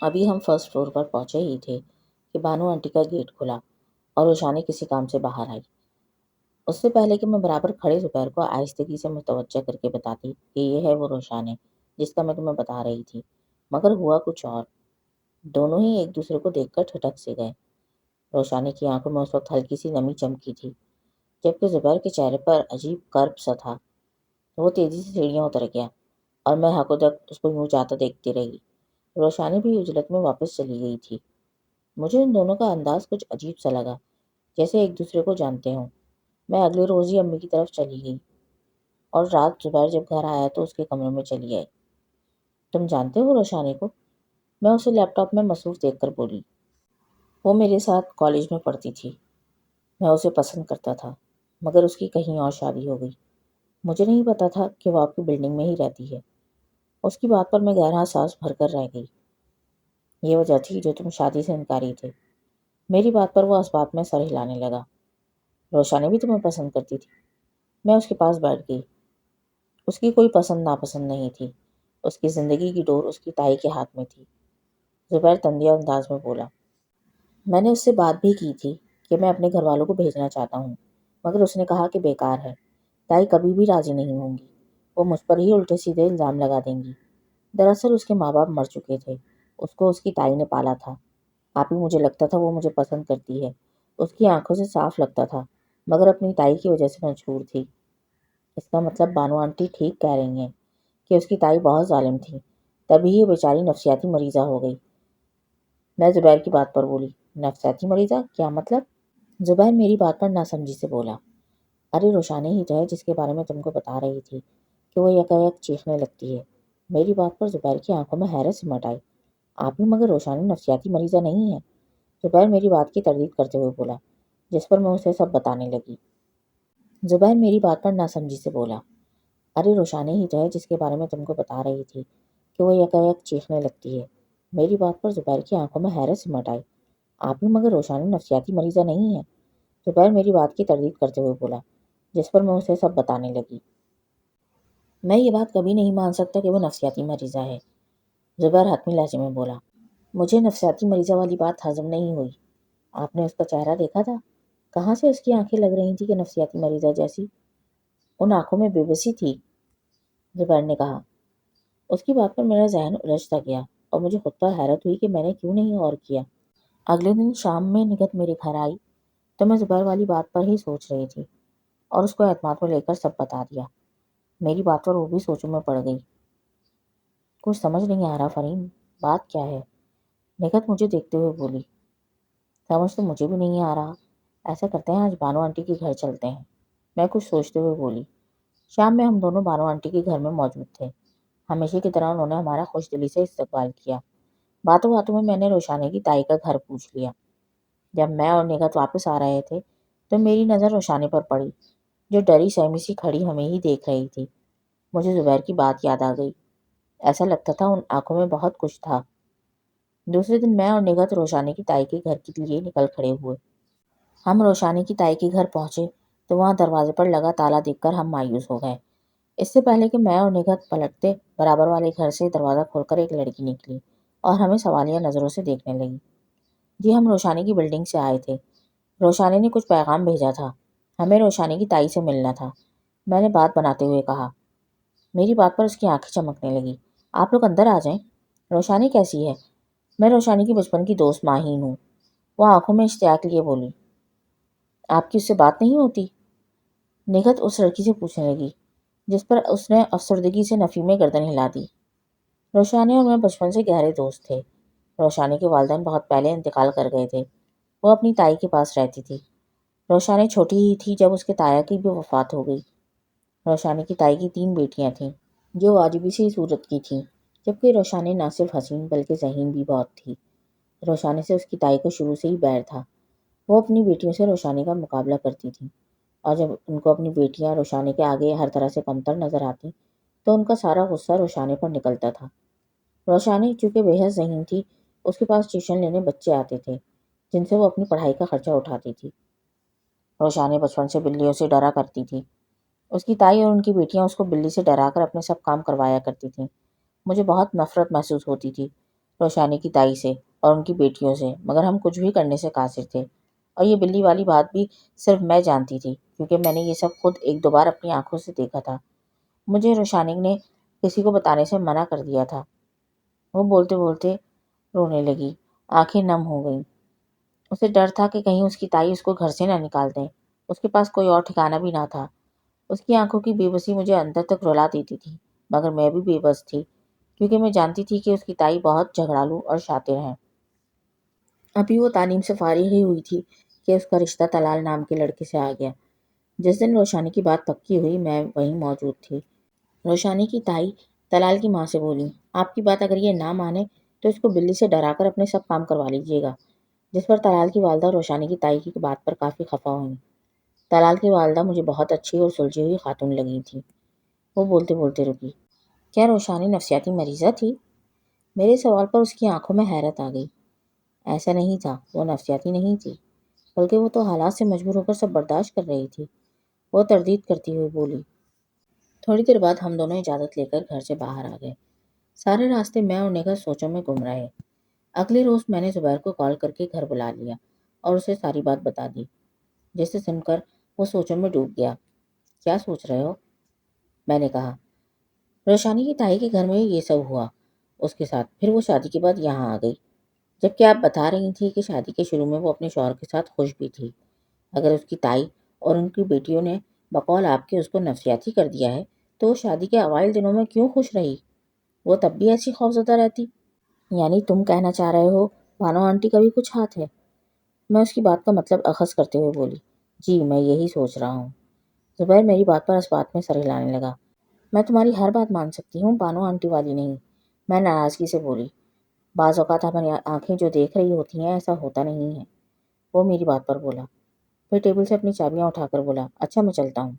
ابھی ہم first floor پر پہنچے ہی تھے کہ بانو آنٹی کا گیٹ کھلا اور روشانی کسی کام سے باہر آئی۔ اس سے پہلے کہ میں برابر کھڑے دوپہر کو آہستگی سے متوجہ کر کے بتاتی کہ یہ ہے وہ روشانی جس کا میں تمہیں بتا رہی تھی، مگر ہوا کچھ اور۔ دونوں ہی ایک دوسرے کو دیکھ کر ٹھٹک سے گئے۔ روشانی کی آنکھوں میں اس وقت ہلکی سی نمی چمکی تھی، جبکہ زبیر کے چہرے پر عجیب کرب سا تھا۔ وہ تیزی سے سیڑھیاں اتر گیا اور میں حقودک اس کو یوں جاتا دیکھتی رہی۔ روشانی بھی اجلت میں واپس چلی گئی تھی۔ مجھے ان دونوں کا انداز کچھ عجیب سا لگا، جیسے ایک دوسرے کو جانتے ہوں۔ میں اگلے روز ہی امی کی طرف چلی گئی اور رات زبیر جب گھر آیا تو اس کے کمرے میں چلی آئی۔ تم جانتے ہو روشانی کو؟ میں اسے لیپ ٹاپ میں مصروف دیکھ کر بولی۔ وہ میرے ساتھ کالج میں پڑھتی تھی۔ میں اسے پسند کرتا تھا، مگر اس کی کہیں اور شادی ہو گئی۔ مجھے نہیں پتا تھا کہ وہ آپ کی بلڈنگ میں ہی رہتی ہے۔ اس کی بات پر میں گہرا سانس بھر کر رہ گئی۔ یہ وجہ تھی جو تم شادی سے انکاری تھے۔ میری بات پر وہ اس بات میں سر ہلانے لگا۔ روشانی بھی تمہیں پسند کرتی تھی؟ میں اس کے پاس بیٹھ گئی۔ اس کی کوئی پسند ناپسند نہیں تھی۔ اس کی زندگی کی ڈور اس کی تائی کے ہاتھ میں تھی۔ زبیر تندیہ انداز میں بولا۔ میں نے اس سے بات بھی کی تھی کہ میں اپنے گھر والوں کو بھیجنا چاہتا ہوں، مگر اس نے کہا کہ بیکار ہے، تائی کبھی بھی راضی نہیں ہوں گی، وہ مجھ پر ہی الٹے سیدھے الزام لگا دیں گی۔ دراصل اس کے ماں باپ مر چکے تھے، اس کو اس کی تائی نے پالا تھا۔ آپ ہی مجھے لگتا تھا وہ مجھے پسند کرتی ہے، اس کی آنکھوں سے صاف لگتا تھا، مگر اپنی تائی کی وجہ سے مجبور تھی۔ اس کا مطلب بانو آنٹی ٹھیک کہہ رہی ہیں کہ اس کی تائی بہت ظالم تھی، تبھی یہ بیچاری نفسیاتی مریضہ ہو گئی۔ میں زبیر کی بات پر بولی۔ نفسیاتی مریضہ؟ کیا مطلب؟ زبیر میری بات پر ناسمجھی سے بولا۔ ارے روشانی ہی تو ہے جس کے بارے میں تم کو بتا رہی تھی کہ وہ یکایک چیخنے لگتی ہے۔ میری بات پر زبیر کی آنکھوں میں حیرت سمٹ آئی۔ آپ ہی مگر روشانی نفسیاتی مریضہ نہیں ہے؟ زبیر میری بات کی تردید کرتے ہوئے بولا، جس پر میں اسے سب بتانے لگی۔ زبیر میری بات پر ناسمجھی سے بولا۔ ارے روشانی ہی تو ہے جس کے بارے میں تم کو بتا رہی تھی کہ وہ یکایک چیخنے لگتی ہے۔ میری بات پر زبیر کی آنکھوں میں حیرت سمٹ آئی۔ آپ ہی مگر روشانی نفسیاتی مریضہ نہیں ہے؟ زبیر میری بات کی تردید کرتے ہوئے بولا، جس پر میں اسے سب بتانے لگی۔ میں یہ بات کبھی نہیں مان سکتا کہ وہ نفسیاتی مریضہ ہے، زبیر حتمی لہجے میں بولا۔ مجھے نفسیاتی مریضہ والی بات ہضم نہیں ہوئی۔ آپ نے اس کا چہرہ دیکھا تھا؟ کہاں سے اس کی آنکھیں لگ رہی تھی کہ نفسیاتی مریضہ جیسی؟ ان آنکھوں میں بے بسی تھی، زبیر نے کہا۔ اس کی بات پر میرا ذہن الجھتا گیا اور مجھے خود پر حیرت ہوئی کہ میں نے کیوں نہیں غور کیا۔ اگلے دن شام میں نگہت میرے گھر آئی تو میں زبیر والی بات پر ہی سوچ رہی تھی اور اس کو اعتماد میں لے کر سب بتا دیا۔ میری بات پر وہ بھی سوچوں میں پڑ گئی۔ کچھ سمجھ نہیں آ رہا فریم، بات کیا ہے؟ نگہت مجھے دیکھتے ہوئے بولی۔ سمجھ تو مجھے بھی نہیں آ رہا۔ ایسا کرتے ہیں آج بانو آنٹی کے گھر چلتے ہیں، میں کچھ سوچتے ہوئے بولی۔ شام میں ہم دونوں بانو آنٹی کے گھر میں موجود تھے۔ ہمیشہ کی طرح انہوں نے ہمارا خوش دلی سے استقبال کیا۔ باتوں باتوں میں نے روشانی کی تائی کا گھر پوچھ لیا۔ جب میں اور نگہت واپس آ رہے تھے تو میری نظر روشانی پر پڑی، جو ڈری سہمی سی کھڑی ہمیں ہی دیکھ رہی تھی۔ مجھے زبیر کی بات یاد آ گئی۔ ایسا لگتا تھا ان آنکھوں میں بہت کچھ تھا۔ دوسرے دن میں اور نگہت روشانی کی تائی کے گھر کے لیے نکل کھڑے ہوئے۔ ہم روشانی کی تائی کے گھر پہنچے تو وہاں دروازے پر لگا تالا دیکھ کر ہم مایوس ہو گئے۔ اس سے پہلے کہ میں اور نگہت پلٹتے، برابر والے گھر سے دروازہ کھول کر ایک لڑکی نکلی اور ہمیں سوالیہ نظروں سے دیکھنے لگی۔ جی ہم روشانی کی بلڈنگ سے آئے تھے۔ روشانی نے کچھ پیغام بھیجا تھا، ہمیں روشانی کی تائی سے ملنا تھا، میں نے بات بناتے ہوئے کہا۔ میری بات پر اس کی آنکھیں چمکنے لگی۔ آپ لوگ اندر آ جائیں۔ روشانی کیسی ہے؟ میں روشانی کی بچپن کی دوست ماہین ہوں، وہ آنکھوں میں اشتیاق لیے بولی۔ آپ کی اس سے بات نہیں ہوتی؟ نگہت اس لڑکی سے پوچھنے لگی، جس پر اس نے افسردگی سے نفی میں گردن ہلا دی۔ روشانی اور میں بچپن سے گہرے دوست تھے۔ روشانی کے والدین بہت پہلے انتقال کر گئے تھے، وہ اپنی تائی کے پاس رہتی تھی۔ روشانی چھوٹی ہی تھی جب اس کے تایا کی بھی وفات ہو گئی۔ روشانی کی تائی کی 3 بیٹیاں تھیں جو عاجبی سی صورت کی تھیں، جبکہ روشانی نہ صرف حسین بلکہ ذہین بھی بہت تھی۔ روشانی سے اس کی تائی کو شروع سے ہی بیر تھا۔ وہ اپنی بیٹیوں سے روشانی کا مقابلہ کرتی تھی اور جب ان کو اپنی بیٹیاں روشانی کے آگے ہر طرح سے کمتر نظر آتی تو ان کا سارا غصہ روشانی پر نکلتا تھا۔ روشانی چونکہ بے حد ذہین تھی، اس کے پاس ٹیوشن لینے بچے آتے تھے جن سے وہ اپنی پڑھائی کا خرچہ اٹھاتی تھی۔ روشانی بچپن سے بلیوں سے ڈرا کرتی تھی۔ اس کی تائی اور ان کی بیٹیاں اس کو بلی سے ڈرا کر اپنے سب کام کروایا کرتی تھیں۔ مجھے بہت نفرت محسوس ہوتی تھی۔ روشانی کی تائی سے اور ان کی بیٹیوں سے، مگر ہم کچھ بھی کرنے سے قاصر تھے۔ اور یہ بلی والی بات بھی صرف میں جانتی تھی، کیونکہ میں نے یہ سب خود ایک دو بار اپنی آنکھوں سے دیکھا تھا۔ مجھے روشانی نے کسی کو بتانے سے منع کر دیا تھا۔ وہ بولتے بولتے رونے لگی، آنکھیں نم ہو گئیں۔ اسے ڈر تھا کہ کہیں اس کی تائی اس کو گھر سے نہ نکال دیں۔ اس کے پاس کوئی اور ٹھکانہ بھی نہ تھا۔ اس کی آنکھوں کی بے بسی مجھے اندر تک رلا دیتی تھی، مگر میں بھی بے بس تھی، کیونکہ میں جانتی تھی کہ اس کی تائی بہت جھگڑالو اور شاطر ہیں۔ ابھی وہ تعلیم سے فارغ ہی ہوئی تھی کہ اس کا رشتہ طلال نام کے لڑکے سے آ گیا۔ جس دن روشانی کی بات پکی ہوئی میں وہیں موجود تھی۔ روشانی کی تائی طلال کی ماں سے بولی، آپ کی بات اگر یہ نہ مانے تو اس کو بلی سے ڈرا کر اپنے سب کام کروا لیجیے گا۔ جس پر طلال کی والدہ روشانی کی تائی کی بات پر کافی خفا ہوئیں۔ طلال کی والدہ مجھے بہت اچھی اور سلجھی ہوئی خاتون لگی تھی۔ وہ بولتے بولتے رکی، کیا روشانی نفسیاتی مریضہ تھی؟ میرے سوال پر اس کی آنکھوں میں حیرت آ گئی۔ ایسا نہیں تھا، وہ نفسیاتی نہیں تھی، بلکہ وہ تو حالات سے مجبور ہو کر سب برداشت کر رہی تھی۔ وہ تردید کرتی ہوئی بولی۔ تھوڑی دیر بعد ہم دونوں اجازت لے کر گھر سے باہر آ گئے۔ سارے راستے میں اور نگہت سوچوں میں گم رہے۔ اگلے روز میں نے زبیر کو کال کر کے گھر بلا لیا اور اسے ساری بات بتا دی، جسے سن کر وہ سوچوں میں ڈوب گیا۔ کیا سوچ رہے ہو؟ میں نے کہا۔ روشانی کی تائی کے گھر میں یہ سب ہوا اس کے ساتھ، پھر وہ شادی کے بعد یہاں آ گئی، جبکہ آپ بتا رہی تھی کہ شادی کے شروع میں وہ اپنے شوہر کے ساتھ خوش بھی تھی۔ اگر اس کی تائی اور ان کی بیٹیوں نے بقول آپ کے اس کو نفسیاتی کر دیا ہے تو وہ شادی کے اوائل دنوں میں کیوں خوش رہی؟ وہ تب بھی ایسی خوفزدہ رہتی؟ یعنی تم کہنا چاہ رہے ہو بانو آنٹی کا بھی کچھ ہاتھ ہے؟ میں اس کی بات کا مطلب اخذ کرتے ہوئے بولی، جی میں یہی سوچ رہا ہوں۔ زبیر میری بات پر اس بات میں سر ہلانے لگا۔ میں تمہاری ہر بات مان سکتی ہوں، بانو آنٹی والی نہیں۔ میں ناراضگی سے بولی، بعض اوقات ہماری آنکھیں جو دیکھ رہی ہوتی ہیں ایسا ہوتا نہیں ہے۔ وہ میری بات پر بولا، پھر ٹیبل سے اپنی چابیاں اٹھا کر بولا، اچھا میں چلتا ہوں،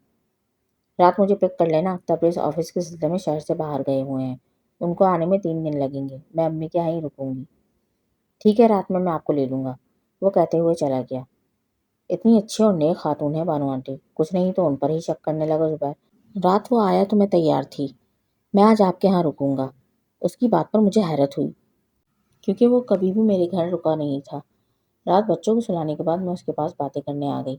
رات مجھے پک کر لینا، تبریز آفس کے سلسلے میں شہر سے باہر گئے ہوئے ہیں، ان کو آنے میں 3 دن لگیں گے، میں امی کے یہاں ہی رکوں گی۔ ٹھیک ہے، رات میں آپ کو لے لوں گا، وہ کہتے ہوئے چلا گیا۔ اتنی اچھی اور نیک خاتون ہے بانو آنٹی، کچھ نہیں تو ان پر ہی شک کرنے لگا زبیر۔ رات وہ آیا تو میں تیار تھی، میں آج آپ کے ہاں رکوں گا۔ اس کی بات پر مجھے حیرت ہوئی، کیونکہ وہ کبھی بھی میرے گھر رکا نہیں تھا۔ رات بچوں کو سلانے کے بعد میں اس کے پاس باتیں کرنے آ گئی۔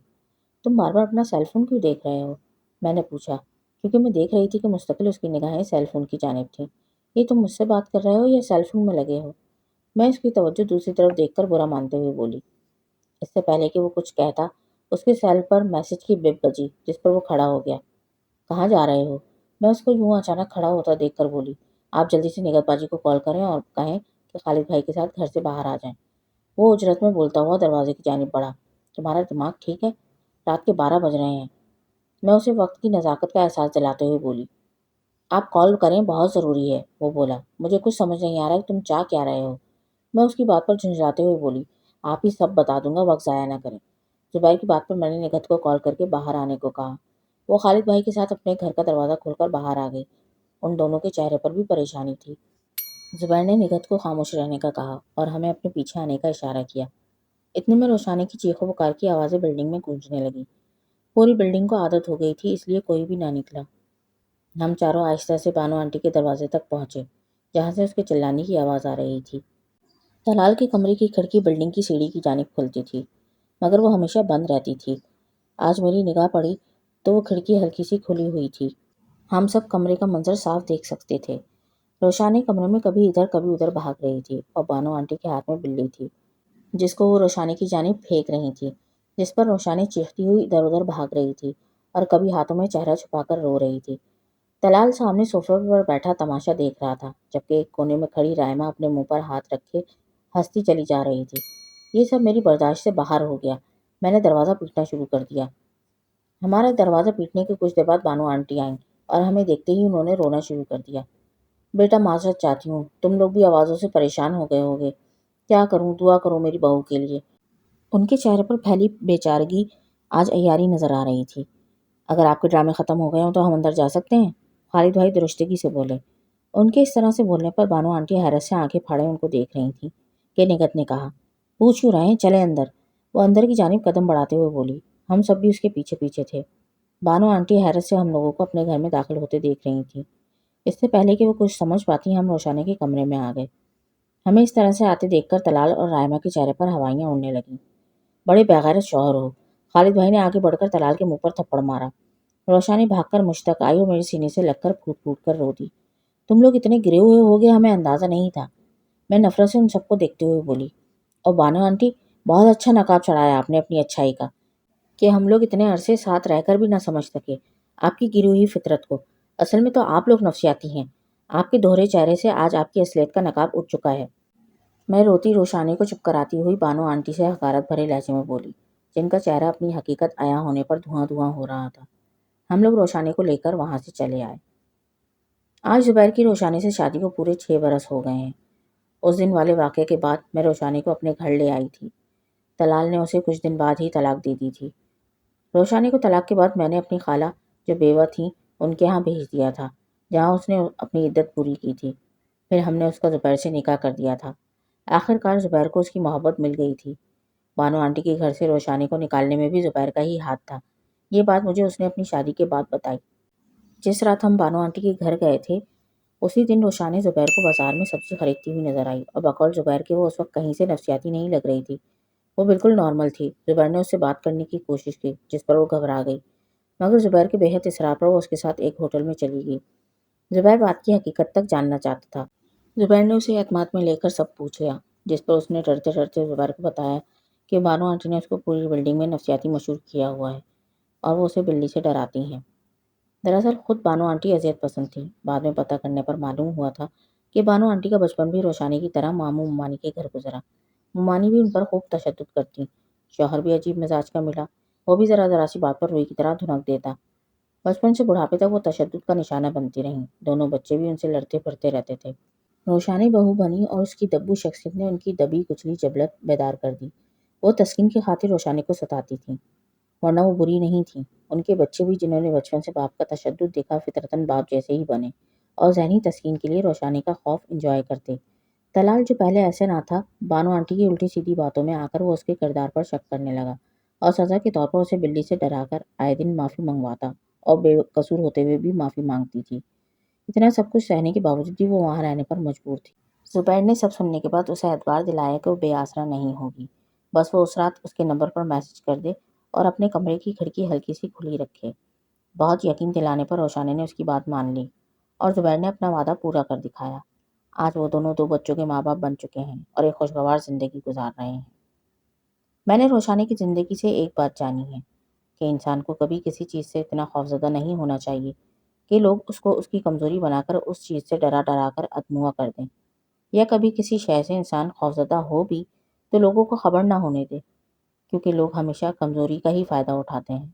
تم بار بار اپنا سیل فون کیوں دیکھ رہے ہو؟ میں نے پوچھا، کیونکہ میں دیکھ رہی تھی کہ مستقل اس کی نگاہیں سیل فون کی جانب تھیں۔ یہ تم مجھ سے بات کر رہے ہو یا سیل فون میں لگے ہو؟ میں اس کی توجہ دوسری طرف دیکھ کر برا مانتے ہوئے بولی۔ اس سے پہلے کہ وہ کچھ کہتا، اس کے سیل پر میسج کی بپ بجی، جس پر وہ کھڑا ہو گیا۔ کہاں جا رہے ہو؟ میں اس کو یوں اچانک کھڑا ہوتا دیکھ کر بولی، آپ جلدی سے نگہت باجی کو کال کریں اور کہیں کہ خالد بھائی کے ساتھ گھر سے باہر آ جائیں۔ وہ اجرت میں بولتا ہوا دروازے کی جانب بڑھا، تمہارا دماغ ٹھیک ہے؟ رات کے 12 بج رہے ہیں۔ میں اسے وقت کی نزاکت کا احساس دلاتے ہوئے بولی، آپ کال کریں، بہت ضروری ہے۔ وہ بولا، مجھے کچھ سمجھ نہیں آ رہا کہ تم چاہ کیا رہے ہو؟ میں اس کی بات پر جھنجھلاتے ہوئے بولی، آپ ہی سب بتا دوں گا، وقت ضائع نہ کریں۔ زبیر کی بات پر میں نے نگہت کو کال کر کے باہر آنے کو کہا۔ وہ خالد بھائی کے ساتھ اپنے گھر کا دروازہ کھول کر باہر آ گئی۔ ان دونوں کے چہرے پر بھی پریشانی تھی۔ زبیر نے نگہت کو خاموش رہنے کا کہا اور ہمیں اپنے پیچھے آنے کا اشارہ کیا۔ اتنے میں روشانی کی چیخ و پکار کی آوازیں بلڈنگ میں گونجنے لگیں۔ پوری بلڈنگ کو عادت ہو گئی تھی، اس لیے کوئی بھی نہ نکلا۔ ہم چاروں آہستہ سے بانو آنٹی کے دروازے تک پہنچے، جہاں سے اس کے چلانے کی آواز آ رہی تھی۔ طلال کے کمرے کی کھڑکی بلڈنگ کی سیڑھی کی جانب کھلتی تھی، مگر وہ ہمیشہ بند رہتی تھی۔ آج میری نگاہ پڑی تو وہ کھڑکی ہلکی سی کھلی ہوئی تھی۔ ہم سب کمرے کا منظر صاف دیکھ سکتے تھے۔ روشانی کمرے میں کبھی ادھر کبھی ادھر بھاگ رہی تھی اور بانو آنٹی کے ہاتھ میں بلی تھی، جس کو وہ روشانی کی جانب پھینک رہی تھی، جس پر روشانی چیختی ہوئی ادھر ادھر بھاگ رہی تھی اور کبھی ہاتھوں میں چہرہ چھپا کر رو رہی تھی۔ طلال سامنے صوفے پر بیٹھا تماشا دیکھ رہا تھا، جبکہ ایک کونے میں کھڑی رائمہ اپنے منہ پر ہاتھ رکھے ہنستی چلی جا رہی تھی۔ یہ سب میری برداشت سے باہر ہو گیا۔ میں نے دروازہ پیٹنا شروع کر دیا۔ ہمارا دروازہ پیٹنے کے کچھ دیر بعد بانو آنٹی آئیں اور ہمیں دیکھتے ہی انہوں نے رونا شروع کر دیا۔ بیٹا معذرت چاہتی ہوں، تم لوگ بھی آوازوں سے پریشان ہو گئے ہوگے، کیا کروں، دعا کرو میری بہو کے لیے۔ ان کے چہرے پر پھیلی بے چارگی آج عیاری نظر آ رہی تھی۔ اگر آپ کے ڈرامے ختم ہو گئے ہوں تو ہم اندر جا سکتے ہیں؟ خالد بھائی درستگی سے بولے۔ ان کے اس طرح سے بولنے پر بانو آنٹی حیرت سے آنکھیں پھاڑے ان کو دیکھ رہی تھیں کہ نگہت نے کہا، پوچھ کیوں رہے ہیں، چلے اندر۔ وہ اندر کی جانب قدم بڑھاتے ہوئے بولی۔ ہم سب بھی اس کے پیچھے پیچھے تھے۔ بانو آنٹی حیرت سے ہم لوگوں کو اپنے گھر میں داخل ہوتے دیکھ رہی تھیں۔ اس سے پہلے کہ وہ کچھ سمجھ پاتی ہم روشانی کے کمرے میں آ گئے۔ ہمیں اس طرح سے آتے دیکھ کر طلال اور رائمہ کے چہرے پر ہوائیاں اڑنے لگیں۔ بڑے بغیرت شوہر ہو۔ خالد بھائی نے آگے بڑھ کر طلال کے منہ پر تھپڑ مارا۔ روشانی بھاگ کر مجھ تک آئی اور میرے سینے سے لگ کر پھوٹ پھوٹ کر رو دی۔ تم لوگ اتنے گرے ہوئے ہوگے ہمیں اندازہ نہیں تھا۔ میں نفرت سے ان سب کو دیکھتے ہوئے بولی۔ اور بانو آنٹی، بہت اچھا نقاب چڑھایا آپ نے اپنی اچھائی کا، کہ ہم لوگ اتنے عرصے ساتھ رہ کر بھی نہ سمجھ سکے آپ کی گری ہوئی فطرت کو۔ اصل میں تو آپ لوگ نفسیاتی ہیں۔ آپ کے دوہرے چہرے سے آج آپ کی اصلیت کا نقاب اٹھ چکا ہے۔ میں روتی روشانی کو چپ کراتی ہوئی بانو آنٹی سے حقارت بھرے لہجے میں بولی، جن کا چہرہ اپنی حقیقت عیاں ہونے پر دھواں دھواں ہو رہا تھا۔ ہم لوگ روشانی کو لے کر وہاں سے چلے آئے۔ آج زبیر کی روشانی سے شادی کو پورے 6 برس ہو گئے ہیں۔ اس دن والے واقعے کے بعد میں روشانی کو اپنے گھر لے آئی تھی۔ طلال نے اسے کچھ دن بعد ہی طلاق دے دی تھی۔ روشانی کو طلاق کے بعد میں نے اپنی خالہ جو بیوہ تھیں ان کے ہاں بھیج دیا تھا، جہاں اس نے اپنی عدت پوری کی تھی۔ پھر ہم نے اس کا زبیر سے نکاح کر دیا تھا۔ آخر کار زبیر کو اس کی محبت مل گئی تھی۔ بانو آنٹی کے گھر سے روشانی کو نکالنے میں بھی زبیر کا ہی ہاتھ تھا۔ یہ بات مجھے اس نے اپنی شادی کے بعد بتائی۔ جس رات ہم بانو آنٹی کے گھر گئے تھے، اسی دن روشانی زبیر کو بازار میں سبزی خریدتی ہوئی نظر آئی، اور بقول زبیر کے وہ اس وقت کہیں سے نفسیاتی نہیں لگ رہی تھی۔ وہ بالکل نارمل تھی۔ زبیر نے اس سے بات کرنے کی کوشش کی، جس پر وہ گھبرا گئی، مگر زبیر کے بے حد اصرار پر وہ اس کے ساتھ ایک ہوٹل میں چلی گئی۔ زبیر بات کی حقیقت تک جاننا چاہتا تھا۔ زبیر نے اسے اعتماد میں لے کر سب پوچھ لیا، جس پر اس نے ڈرتے ڈرتے زبیر کو بتایا کہ بانو آنٹی نے اس کو پوری بلڈنگ میں نفسیاتی مشہور کیا ہوا ہے اور وہ اسے بلی سے ڈراتی ہیں۔ دراصل خود بانو آنٹی اذیت پسند تھی۔ بعد میں پتہ کرنے پر معلوم ہوا تھا کہ بانو آنٹی کا بچپن بھی روشانی کی طرح ماموں ممانی کے گھر گزرا۔ ممانی بھی ان پر خوب تشدد کرتی۔ شوہر بھی عجیب مزاج کا ملا، وہ بھی ذرا ذرا سی بات پر روئی کی طرح دھنک دیتا۔ بچپن سے بڑھاپے تک وہ تشدد کا نشانہ بنتی رہیں۔ دونوں بچے بھی ان سے لڑتے پھرتے رہتے تھے۔ روشانی بہو بنی اور اس کی دبو شخصیت نے ان کی دبی کچلی جبلت بیدار کر دی۔ وہ تسکین کی خاطر روشانی کو ستاتی تھیں، ورنہ وہ بری نہیں تھیں۔ ان کے بچے بھی، جنہوں نے بچپن سے باپ کا تشدد دیکھا، فطرتاً باپ جیسے ہی بنے اور ذہنی تسکین کے لیے روشانی کا خوف انجوائے کرتے۔ طلال جو پہلے ایسے نہ تھا، بانو آنٹی کی الٹی سیدھی باتوں میں آ کر وہ اس کے کردار پر شک کرنے لگا اور سزا کے طور پر اسے بلی سے ڈرا کر آئے دن معافی منگواتا اور بے قصور ہوتے ہوئے بھی معافی مانگتی تھی۔ اتنا سب کچھ سہنے کے باوجود بھی وہ وہاں رہنے پر مجبور تھی۔ زبیر نے سب سننے کے بعد اسے اعتبار دلایا کہ وہ بے آسرا نہیں ہوگی، بس وہ اس رات اس کے نمبر پر میسج کر دے اور اپنے کمرے کی کھڑکی ہلکی سی کھلی رکھے۔ بہت یقین دلانے پر روشانی نے اس کی بات مان لی اور زبیر نے اپنا وعدہ پورا کر دکھایا۔ آج وہ دونوں 2 بچوں کے ماں باپ بن چکے ہیں اور ایک خوشگوار زندگی گزار رہے ہیں۔ میں نے روشانی کی زندگی سے ایک بات جانی ہے کہ انسان کو کبھی کسی چیز سے اتنا خوفزدہ نہیں ہونا چاہیے کہ لوگ اس کو اس کی کمزوری بنا کر اس چیز سے ڈرا ڈرا کر ادموا کر دیں، یا کبھی کسی شے سے انسان خوفزدہ ہو بھی تو لوگوں کو خبر نہ ہونے دے، کیونکہ لوگ ہمیشہ کمزوری کا ہی فائدہ اٹھاتے ہیں۔